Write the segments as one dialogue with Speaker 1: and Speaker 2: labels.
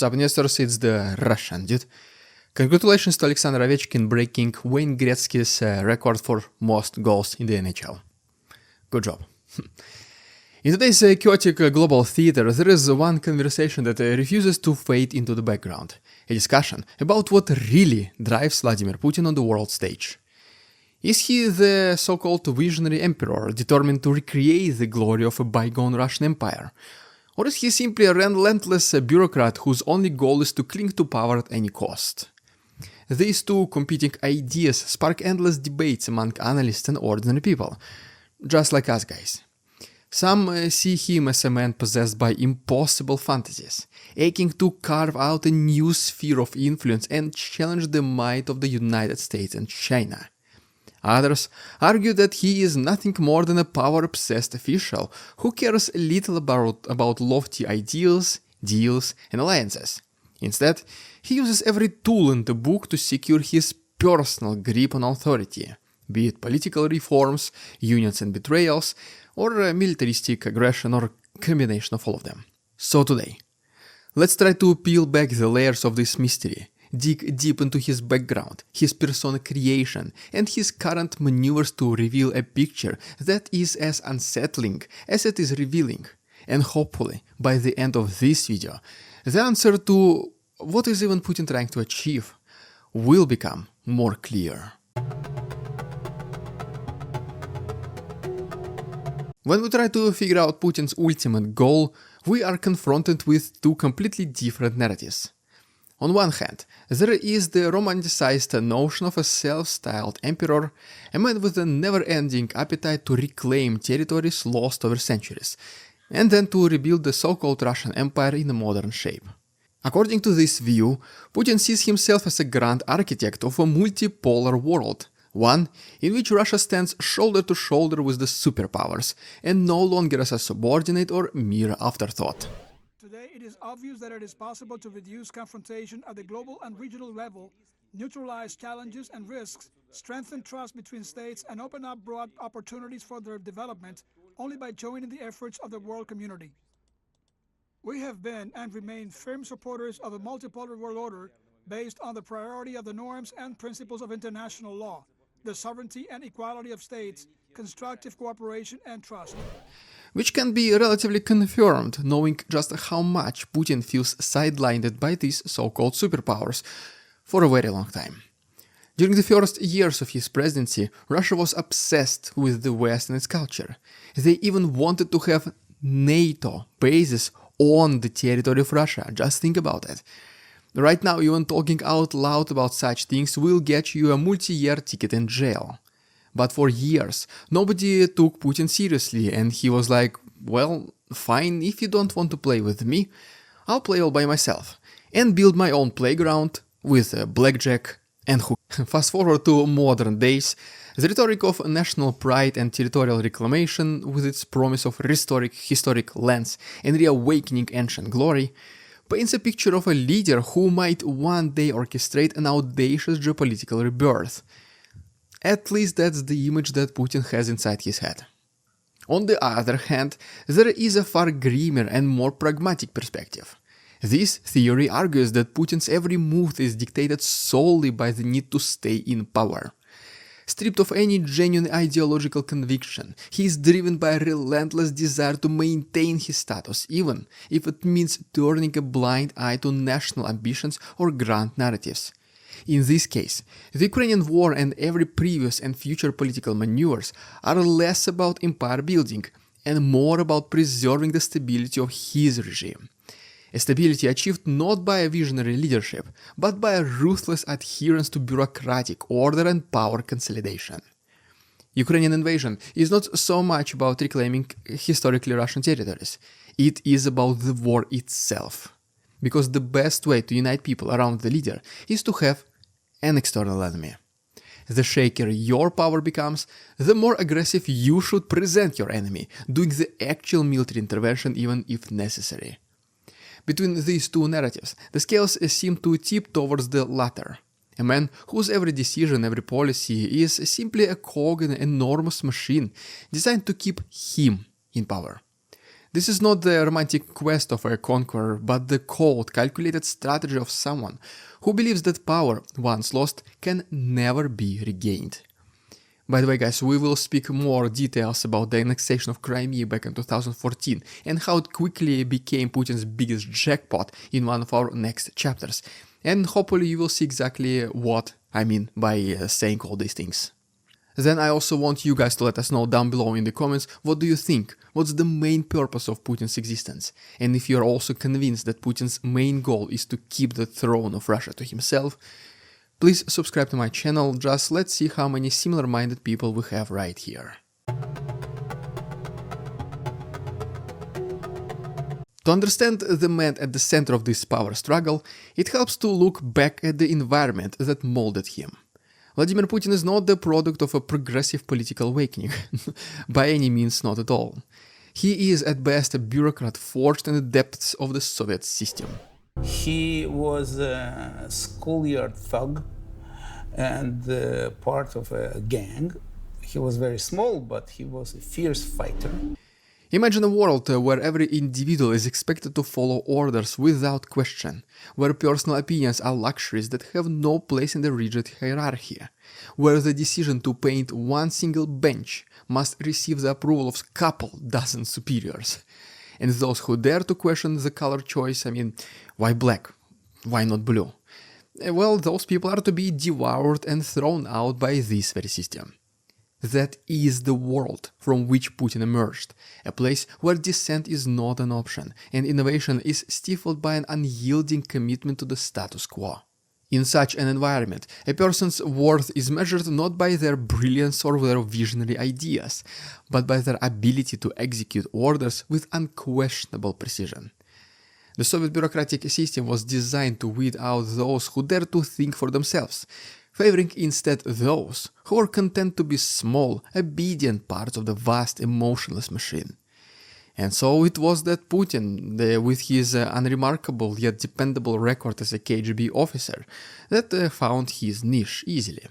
Speaker 1: What's up, investors? It's the Russian dude. Congratulations to Alexander Ovechkin breaking Wayne Gretzky's record for most goals in the NHL. Good job. In today's chaotic global theater, there is one conversation that refuses to fade into the background. A discussion about what really drives Vladimir Putin on the world stage. Is he the so-called visionary emperor determined to recreate the glory of a bygone Russian empire? Or is he simply a relentless bureaucrat whose only goal is to cling to power at any cost? These two competing ideas spark endless debates among analysts and ordinary people, just like us guys. Some see him as a man possessed by impossible fantasies, aching to carve out a new sphere of influence and challenge the might of the United States and China. Others argue that he is nothing more than a power-obsessed official who cares little about lofty ideals, deals, and alliances. Instead, he uses every tool in the book to secure his personal grip on authority, be it political reforms, unions and betrayals, or militaristic aggression, or combination of all of them. So today, let's try to peel back the layers of this mystery, dig deep into his background, his persona creation, and his current maneuvers to reveal a picture that is as unsettling as it is revealing. And hopefully, by the end of this video, the answer to what is even Putin trying to achieve will become more clear. When we try to figure out Putin's ultimate goal, we are confronted with two completely different narratives. On one hand, there is the romanticized notion of a self-styled emperor, a man with a never-ending appetite to reclaim territories lost over centuries, and then to rebuild the so-called Russian Empire in a modern shape. According to this view, Putin sees himself as a grand architect of a multipolar world, one in which Russia stands shoulder to shoulder with the superpowers, and no longer as a subordinate or mere afterthought.
Speaker 2: Today, it is obvious that it is possible to reduce confrontation at the global and regional level, neutralize challenges and risks, strengthen trust between states, and open up broad opportunities for their development only by joining the efforts of the world community. We have been and remain firm supporters of a multipolar world order based on the priority of the norms and principles of international law, the sovereignty and equality of states, constructive cooperation and trust.
Speaker 1: Which can be relatively confirmed, knowing just how much Putin feels sidelined by these so-called superpowers for a very long time. During the first years of his presidency, Russia was obsessed with the West and its culture. They even wanted to have NATO bases on the territory of Russia. Just think about it. Right now, even talking out loud about such things will get you a multi-year ticket in jail. But for years, nobody took Putin seriously, and he was like, well, fine, if you don't want to play with me, I'll play all by myself, and build my own playground with blackjack and hook. Fast forward to modern days, the rhetoric of national pride and territorial reclamation, with its promise of restoring historic lands and reawakening ancient glory, paints a picture of a leader who might one day orchestrate an audacious geopolitical rebirth. At least that's the image that Putin has inside his head. On the other hand, there is a far grimmer and more pragmatic perspective. This theory argues that Putin's every move is dictated solely by the need to stay in power. Stripped of any genuine ideological conviction, he is driven by a relentless desire to maintain his status, even if it means turning a blind eye to national ambitions or grand narratives. In this case, the Ukrainian war and every previous and future political maneuvers are less about empire building and more about preserving the stability of his regime. A stability achieved not by a visionary leadership, but by a ruthless adherence to bureaucratic order and power consolidation. Ukrainian invasion is not so much about reclaiming historically Russian territories. It is about the war itself. Because the best way to unite people around the leader is to have an external enemy. The shakier your power becomes, the more aggressive you should present your enemy, doing the actual military intervention even if necessary. Between these two narratives, the scales seem to tip towards the latter. A man whose every decision, every policy is simply a cog in an enormous machine designed to keep him in power. This is not the romantic quest of a conqueror, but the cold, calculated strategy of someone who believes that power, once lost, can never be regained. By the way, guys, we will speak more details about the annexation of Crimea back in 2014 and how it quickly became Putin's biggest jackpot in one of our next chapters. And hopefully you will see exactly what I mean by saying all these things. Then I also want you guys to let us know down below in the comments what do you think, what's the main purpose of Putin's existence, and if you're also convinced that Putin's main goal is to keep the throne of Russia to himself. Please subscribe to my channel, just let's see how many similar-minded people we have right here. To understand the man at the center of this power struggle, it helps to look back at the environment that molded him. Vladimir Putin is not the product of a progressive political awakening, by any means not at all. He is at best a bureaucrat forged in the depths of the Soviet system.
Speaker 3: He was a schoolyard thug and part of a gang. He was very small, but he was a fierce fighter.
Speaker 1: Imagine a world where every individual is expected to follow orders without question, where personal opinions are luxuries that have no place in the rigid hierarchy, where the decision to paint one single bench must receive the approval of a couple dozen superiors. And those who dare to question the color choice, why black? Why not blue? Well, those people are to be devoured and thrown out by this very system. That is the world from which Putin emerged, a place where dissent is not an option and innovation is stifled by an unyielding commitment to the status quo. In such an environment, a person's worth is measured not by their brilliance or their visionary ideas, but by their ability to execute orders with unquestionable precision. The Soviet bureaucratic system was designed to weed out those who dare to think for themselves, favoring instead those who were content to be small, obedient parts of the vast, emotionless machine. And so it was that Putin, with his unremarkable yet dependable record as a KGB officer, that found his niche easily.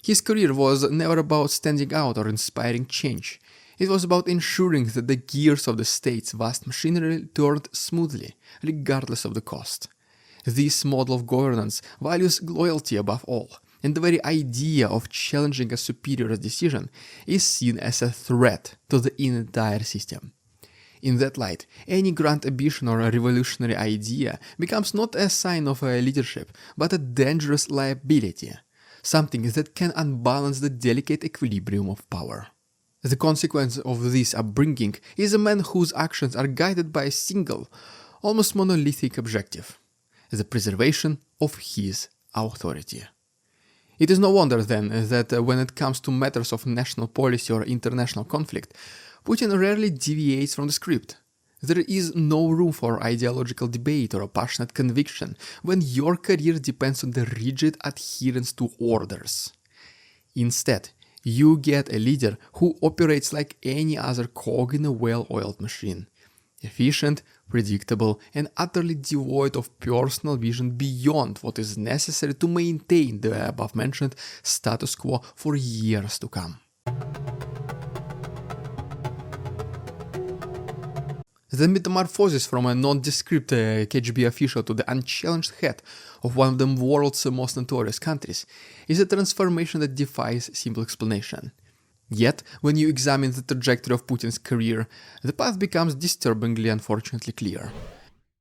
Speaker 1: His career was never about standing out or inspiring change. It was about ensuring that the gears of the state's vast machinery turned smoothly, regardless of the cost. This model of governance values loyalty above all, and the very idea of challenging a superior's decision is seen as a threat to the entire system. In that light, any grand ambition or a revolutionary idea becomes not a sign of leadership, but a dangerous liability, something that can unbalance the delicate equilibrium of power. The consequence of this upbringing is a man whose actions are guided by a single, almost monolithic objective: the preservation of his authority. It is no wonder then that when it comes to matters of national policy or international conflict, Putin rarely deviates from the script. There is no room for ideological debate or a passionate conviction when your career depends on the rigid adherence to orders. Instead, you get a leader who operates like any other cog in a well-oiled machine. Efficient, predictable, and utterly devoid of personal vision beyond what is necessary to maintain the above-mentioned status quo for years to come. The metamorphosis from a nondescript KGB official to the unchallenged head of one of the world's most notorious countries is a transformation that defies simple explanation. Yet, when you examine the trajectory of Putin's career, the path becomes disturbingly unfortunately clear.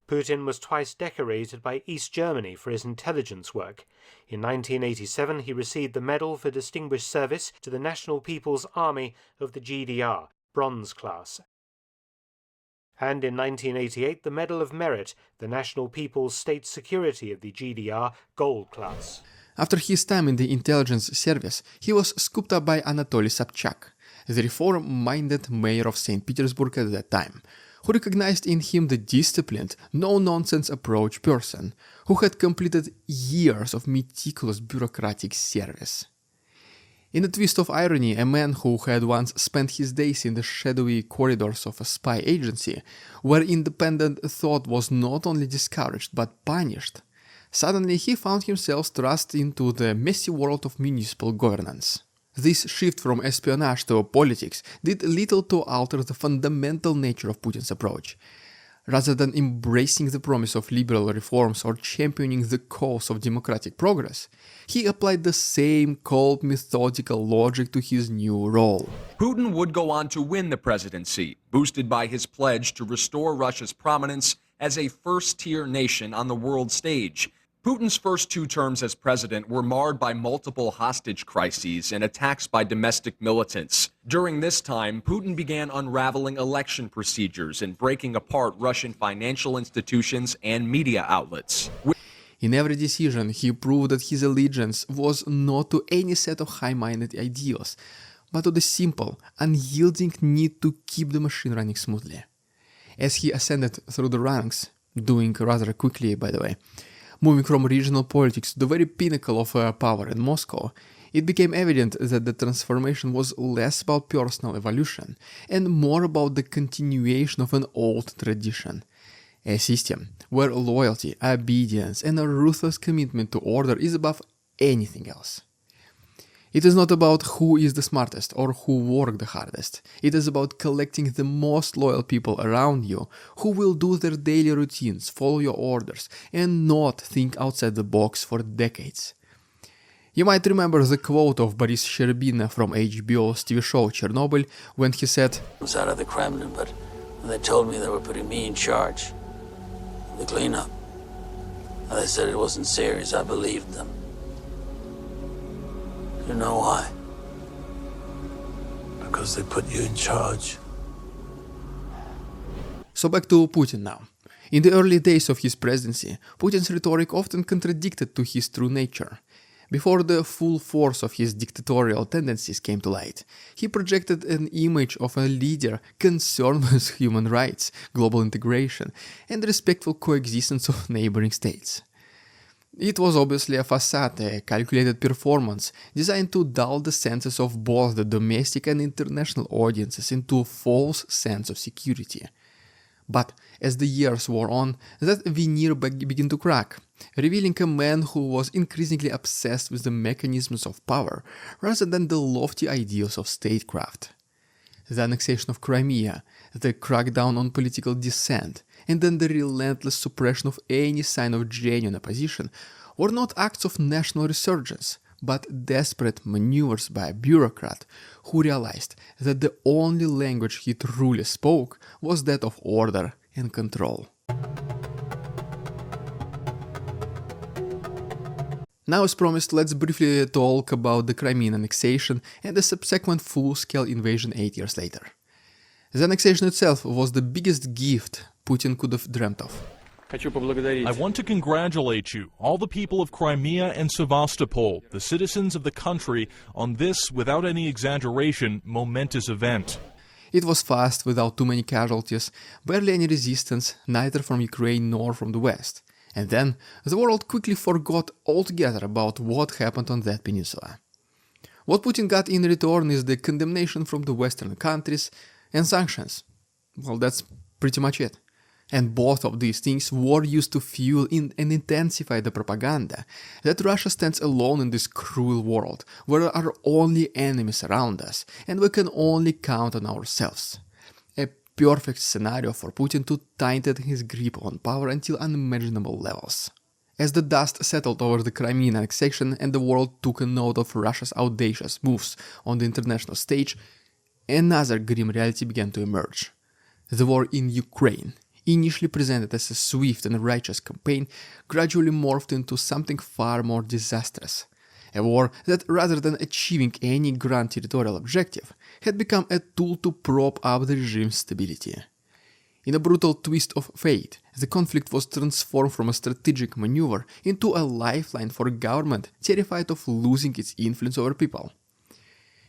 Speaker 4: Putin was twice decorated by East Germany for his intelligence work. In 1987, he received the Medal for Distinguished Service to the National People's Army of the GDR, Bronze Class. And in 1988, the Medal of Merit, the National People's State Security of the GDR, Gold Class.
Speaker 1: After his time in the intelligence service, he was scooped up by Anatoly Sobchak, the reform-minded mayor of St. Petersburg at that time, who recognized in him the disciplined, no-nonsense approach person who had completed years of meticulous bureaucratic service. In a twist of irony, a man who had once spent his days in the shadowy corridors of a spy agency, where independent thought was not only discouraged but punished, suddenly he found himself thrust into the messy world of municipal governance. This shift from espionage to politics did little to alter the fundamental nature of Putin's approach. Rather than embracing the promise of liberal reforms or championing the cause of democratic progress, he applied the same cold, methodical logic to his new role.
Speaker 5: Putin would go on to win the presidency, boosted by his pledge to restore Russia's prominence as a first-tier nation on the world stage. Putin's first 2 terms as president were marred by multiple hostage crises and attacks by domestic militants. During this time, Putin began unraveling election procedures and breaking apart Russian financial institutions and media outlets.
Speaker 1: In every decision, he proved that his allegiance was not to any set of high-minded ideals, but to the simple, unyielding need to keep the machine running smoothly. As he ascended through the ranks, doing rather quickly, by the way, moving from regional politics to the very pinnacle of power in Moscow, it became evident that the transformation was less about personal evolution and more about the continuation of an old tradition. A system where loyalty, obedience, and a ruthless commitment to order is above anything else. It is not about who is the smartest or who worked the hardest. It is about collecting the most loyal people around you who will do their daily routines, follow your orders, and not think outside the box for decades. You might remember the quote of Boris Sherbina from HBO's TV show Chernobyl when he said,
Speaker 6: I was out of the Kremlin, but when they told me they were putting me in charge of the cleanup, and they said it wasn't serious, I believed them. You know why? Because they put you in charge.
Speaker 1: So back to Putin now. In the early days of his presidency, Putin's rhetoric often contradicted to his true nature. Before the full force of his dictatorial tendencies came to light, he projected an image of a leader concerned with human rights, global integration, and respectful coexistence of neighboring states. It was obviously a facade, a calculated performance designed to dull the senses of both the domestic and international audiences into a false sense of security. But as the years wore on, that veneer began to crack, revealing a man who was increasingly obsessed with the mechanisms of power rather than the lofty ideals of statecraft. The annexation of Crimea, the crackdown on political dissent, and then the relentless suppression of any sign of genuine opposition were not acts of national resurgence, but desperate maneuvers by a bureaucrat who realized that the only language he truly spoke was that of order and control. Now, as promised, let's briefly talk about the Crimean annexation and the subsequent full-scale invasion 8 years later. The annexation itself was the biggest gift Putin could have dreamt of.
Speaker 7: I want to congratulate you, all the people of Crimea and Sevastopol, the citizens of the country, on this, without any exaggeration, momentous event.
Speaker 1: It was fast, without too many casualties, barely any resistance, neither from Ukraine nor from the West. And then, the world quickly forgot altogether about what happened on that peninsula. What Putin got in return is the condemnation from the Western countries and sanctions. Well, that's pretty much it. And both of these things were used to fuel and intensify the propaganda that Russia stands alone in this cruel world, where there are only enemies around us, and we can only count on ourselves. A perfect scenario for Putin to tighten his grip on power until unimaginable levels. As the dust settled over the Crimean annexation and the world took a note of Russia's audacious moves on the international stage, another grim reality began to emerge. The war in Ukraine, initially presented as a swift and righteous campaign, gradually morphed into something far more disastrous. A war that, rather than achieving any grand territorial objective, had become a tool to prop up the regime's stability. In a brutal twist of fate, the conflict was transformed from a strategic maneuver into a lifeline for a government terrified of losing its influence over people.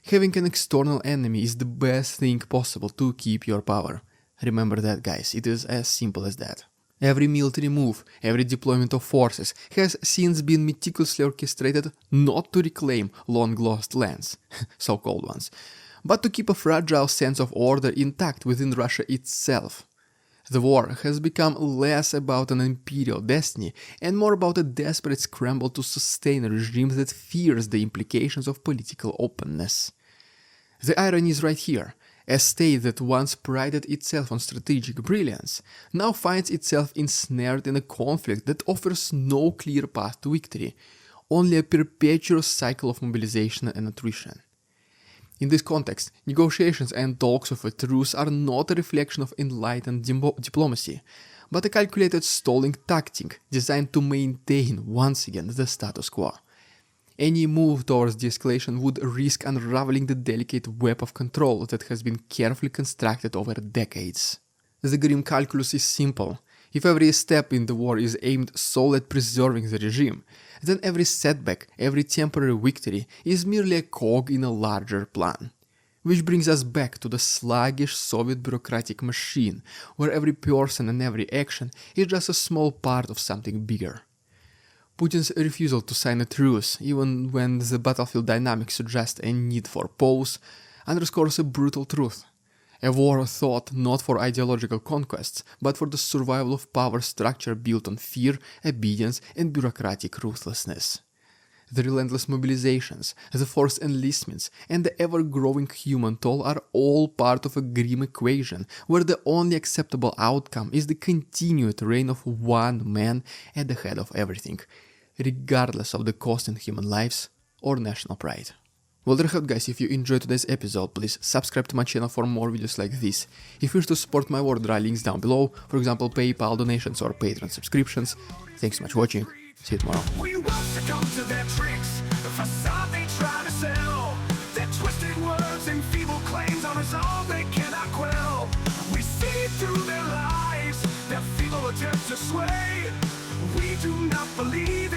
Speaker 1: Having an external enemy is the best thing possible to keep your power. Remember that, guys, it is as simple as that. Every military move, every deployment of forces has since been meticulously orchestrated not to reclaim long-lost lands, so-called ones, but to keep a fragile sense of order intact within Russia itself. The war has become less about an imperial destiny and more about a desperate scramble to sustain a regime that fears the implications of political openness. The irony is right here. A state that once prided itself on strategic brilliance now finds itself ensnared in a conflict that offers no clear path to victory, only a perpetual cycle of mobilization and attrition. In this context, negotiations and talks of a truce are not a reflection of enlightened diplomacy, but a calculated stalling tactic designed to maintain once again the status quo. Any move towards de-escalation would risk unraveling the delicate web of control that has been carefully constructed over decades. The grim calculus is simple. If every step in the war is aimed solely at preserving the regime, then every setback, every temporary victory is merely a cog in a larger plan. Which brings us back to the sluggish Soviet bureaucratic machine, where every person and every action is just a small part of something bigger. Putin's refusal to sign a truce, even when the battlefield dynamics suggest a need for pause, underscores a brutal truth. A war fought not for ideological conquests, but for the survival of power structure built on fear, obedience, and bureaucratic ruthlessness. The relentless mobilizations, the forced enlistments, and the ever-growing human toll are all part of a grim equation where the only acceptable outcome is the continued reign of one man at the head of everything, regardless of the cost in human lives or national pride. Well, there you have it, guys. If you enjoyed today's episode, please subscribe to my channel for more videos like this. If you wish to support my work, there are links down below, for example PayPal donations or Patreon subscriptions. Thanks so much for watching. See you tomorrow.
Speaker 8: We won't succumb to their tricks, the facade they try to sell. Their twisted words and feeble claims on us all they cannot quell. We see through their lies, their feeble attempts to sway. We do not believe